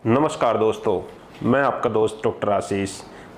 नमस्कार दोस्तों, मैं आपका दोस्त डॉक्टर आशीष।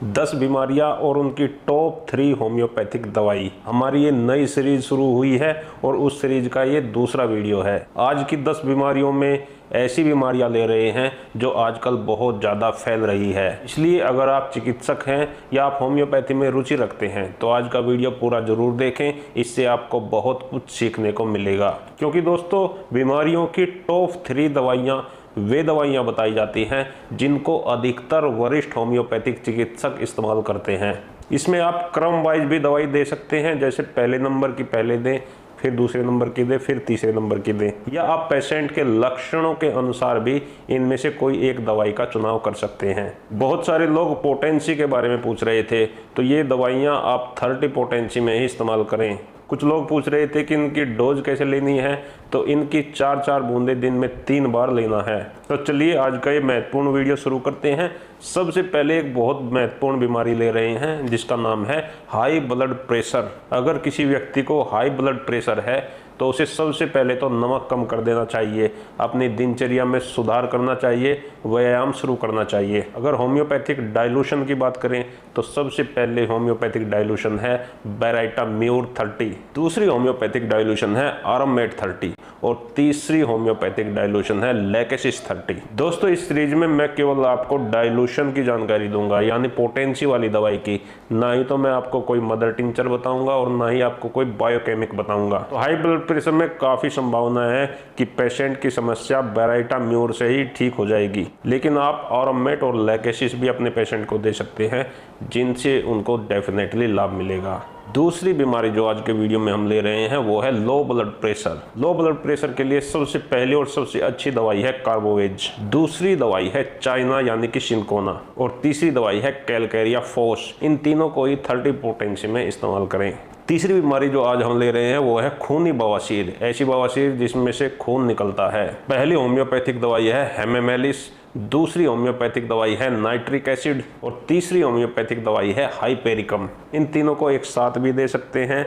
10 बीमारियां और उनकी टॉप 3 होम्योपैथिक दवाई, हमारी ये नई सीरीज शुरू हुई है और उस सीरीज का ये दूसरा वीडियो है। आज की 10 बीमारियों में ऐसी बीमारियां ले रहे हैं जो आजकल बहुत ज़्यादा फैल रही है। इसलिए अगर आप चिकित्सक हैं या आप होम्योपैथी में रुचि रखते हैं तो आज का वीडियो पूरा ज़रूर देखें, इससे आपको बहुत कुछ सीखने को मिलेगा। क्योंकि दोस्तों, बीमारियों की टॉप 3 दवाइयाँ वे दवाइयाँ बताई जाती हैं जिनको अधिकतर वरिष्ठ होम्योपैथिक चिकित्सक इस्तेमाल करते हैं। इसमें आप क्रम वाइज भी दवाई दे सकते हैं, जैसे पहले नंबर की पहले दें, फिर दूसरे नंबर की दें, फिर तीसरे नंबर की दें, या आप पेशेंट के लक्षणों के अनुसार भी इनमें से कोई एक दवाई का चुनाव कर सकते हैं। बहुत सारे लोग पोटेंसी के बारे में पूछ रहे थे, तो ये दवाइयाँ आप 30 पोटेंसी में ही इस्तेमाल करें। कुछ लोग पूछ रहे थे कि इनकी डोज कैसे लेनी है, तो इनकी 4-4 बूंदें दिन में 3 बार लेना है। तो चलिए आज का ये महत्वपूर्ण वीडियो शुरू करते हैं। सबसे पहले एक बहुत महत्वपूर्ण बीमारी ले रहे हैं जिसका नाम है हाई ब्लड प्रेशर। अगर किसी व्यक्ति को हाई ब्लड प्रेशर है तो उसे सबसे पहले तो नमक कम कर देना चाहिए, अपनी दिनचर्या में सुधार करना चाहिए, व्यायाम शुरू करना चाहिए। अगर होम्योपैथिक डाइल्यूशन की बात करें तो सबसे पहले होम्योपैथिक डाइल्यूशन है बेराइटाम्यूर 30, दूसरी होम्योपैथिक डाइल्यूशन है आराममेट 30 और तीसरी होम्योपैथिक डाइल्यूशन है लैकेसिस 30। दोस्तों, इस सीरीज में मैं केवल आपको डाइल्यूशन की जानकारी दूंगा, यानी पोटेंसी वाली दवाई की। ना ही तो मैं आपको कोई मदर टिंचर बताऊंगा और ना ही आपको कोई बायोकेमिक बताऊंगा। तो हाई ब्लड प्रेशर में काफ़ी संभावना है कि पेशेंट की समस्या बेराइटाम्यूर से ही ठीक हो जाएगी, लेकिन आप आराममेट और लैकेसिस भी अपने पेशेंट को दे सकते हैं, जिनसे उनको डेफिनेटली लाभ मिलेगा। दूसरी बीमारी जो आज के वीडियो में हम ले रहे हैं वो है low blood pressure. Low blood pressure के लिए सबसे पहली और सबसे अच्छी दवाई है कार्बोवेज, दूसरी दवाई है चाइना यानी कि सिंकोना और तीसरी दवाई है कैलकेरिया फोस। इन तीनों को ही 30 पोटेंसी में इस्तेमाल करें। तीसरी बीमारी जो आज हम ले रहे हैं वो है खूनी बवासीर, ऐसी बवासीर जिसमें से खून निकलता है। पहली होम्योपैथिक दवाई है हेमेमेलिस, दूसरी होम्योपैथिक दवाई है नाइट्रिक एसिड और तीसरी होम्योपैथिक दवाई है हाइपेरिकम। इन तीनों को एक साथ भी दे सकते हैं,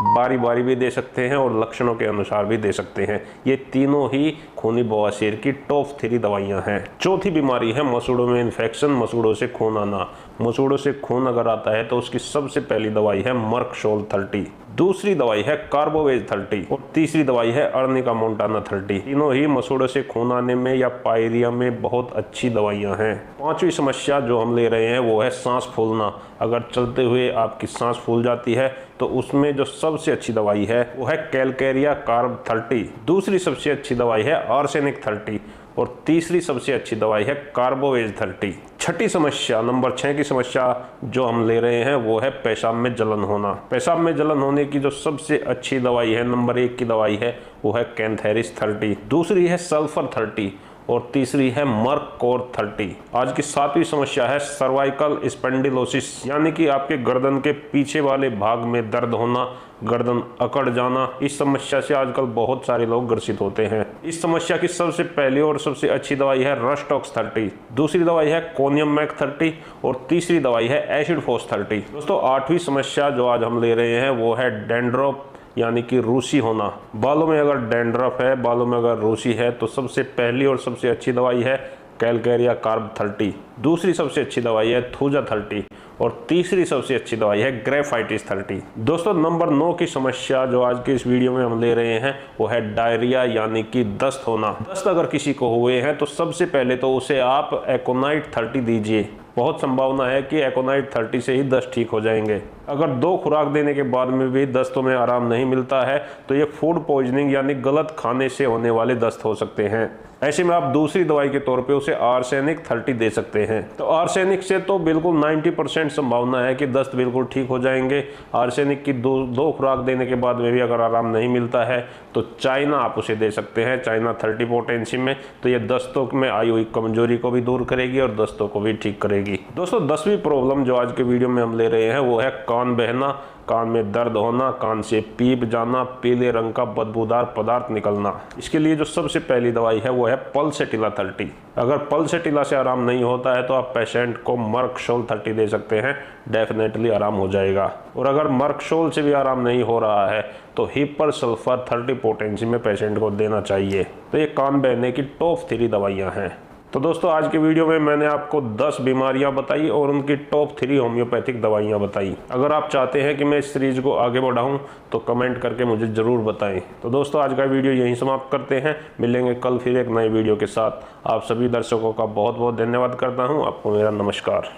बारी बारी भी दे सकते हैं और लक्षणों के अनुसार भी दे सकते हैं। ये तीनों ही खूनी बवासीर की टॉप 3 दवाइयां हैं। चौथी बीमारी है मसूड़ों में इन्फेक्शन, मसूड़ों से खून आना। मसूड़ों से खून अगर आता है तो उसकी सबसे पहली दवाई है मर्कशोल 30, दूसरी दवाई है कार्बोवेज 30 और तीसरी दवाई है अर्निका मोंटाना 30। तीनों ही मसूड़ों से खून आने में या पायरिया में बहुत अच्छी दवाइयां हैं। पांचवी समस्या जो हम ले रहे हैं वो है सांस फूलना। अगर चलते हुए आपकी सांस फूल जाती है तो उसमें जो सबसे अच्छी दवाई है वो है कैलकेरिया कार्ब 30, दूसरी सबसे अच्छी दवाई है आर्सेनिक 30 और तीसरी सबसे अच्छी दवाई है कार्बोवेज 30। छठी समस्या, नंबर 6 की समस्या जो हम ले रहे हैं वो है पेशाब में जलन होना। पेशाब में जलन होने की जो सबसे अच्छी दवाई है, नंबर 1 की दवाई है वो है कैंथेरिस 30, दूसरी है सल्फर 30 और तीसरी है मर्कोर 30। आज की 7वीं समस्या है सर्वाइकल स्पेंडिलोसिस, यानी कि आपके गर्दन के पीछे वाले भाग में दर्द होना, गर्दन अकड़ जाना। इस समस्या से आजकल बहुत सारे लोग ग्रसित होते हैं। इस समस्या की सबसे पहली और सबसे अच्छी दवाई है रस्टॉक्स 30, दूसरी दवाई है कोनियम मैक 30 और तीसरी दवाई है एसिड फोस 30। दोस्तों, 8वीं समस्या जो आज हम ले रहे हैं वो है डेंड्रफ यानी कि रूसी होना। बालों में अगर डेंड्रफ है, बालों में अगर रूसी है तो सबसे पहली और सबसे अच्छी दवाई है कैलकेरिया कार्ब 30, दूसरी सबसे अच्छी दवाई है थूजा 30 और तीसरी सबसे अच्छी दवाई है ग्रेफाइटिस 30। दोस्तों, नंबर 9 की समस्या जो आज के इस वीडियो में हम ले रहे हैं वो है डायरिया यानी कि दस्त होना। दस्त अगर किसी को हुए हैं तो सबसे पहले तो उसे आप एकोनाइट 30 दीजिए। बहुत संभावना है कि एकोनाइट 30 से ही दस्त ठीक हो जाएंगे। अगर 2 खुराक देने के बाद में भी दस्तों में आराम नहीं मिलता है तो ये फूड पॉइजनिंग यानी गलत खाने से होने वाले दस्त हो सकते हैं। ऐसे में आप दूसरी दवाई के तौर पे उसे आर्सेनिक 30 दे सकते हैं। तो आर्सेनिक से तो बिल्कुल 90% संभावना है कि दस्त बिल्कुल ठीक हो जाएंगे। आर्सेनिक की दो खुराक देने के बाद में भी अगर आराम नहीं मिलता है तो चाइना आप उसे दे सकते हैं, चाइना 30 पोटेंसी में। तो ये दस्तों में आई हुई कमजोरी को भी दूर करेगी और दस्तों को भी ठीक करेगी। दोस्तों, 10वीं प्रॉब्लम जो आज के वीडियो में हम ले रहे हैं वो है कान बहना, कान में दर्द होना, कान से पीप जाना, पीले रंग का बदबूदार पदार्थ निकलना। इसके लिए जो सबसे पहली दवाई है वो है पल्सेटिला 30। अगर पल्सेटिला से आराम नहीं होता है तो आप पेशेंट को मर्कशोल 30 दे सकते हैं, डेफिनेटली आराम हो जाएगा। और अगर मर्कशोल से भी आराम नहीं हो रहा है तो हिपर सल्फर 30 पोटेंसी में पेशेंट को देना चाहिए। तो ये कान बहने की टॉप 3 दवाइयाँ हैं। तो दोस्तों आज के वीडियो में मैंने आपको 10 बीमारियां बताई और उनकी टॉप 3 होम्योपैथिक दवाइयां बताई। अगर आप चाहते हैं कि मैं इस सीरीज को आगे बढ़ाऊं तो कमेंट करके मुझे ज़रूर बताएं। तो दोस्तों आज का वीडियो यहीं समाप्त करते हैं, मिलेंगे कल फिर एक नए वीडियो के साथ। आप सभी दर्शकों का बहुत बहुत धन्यवाद करता हूँ। आपको मेरा नमस्कार।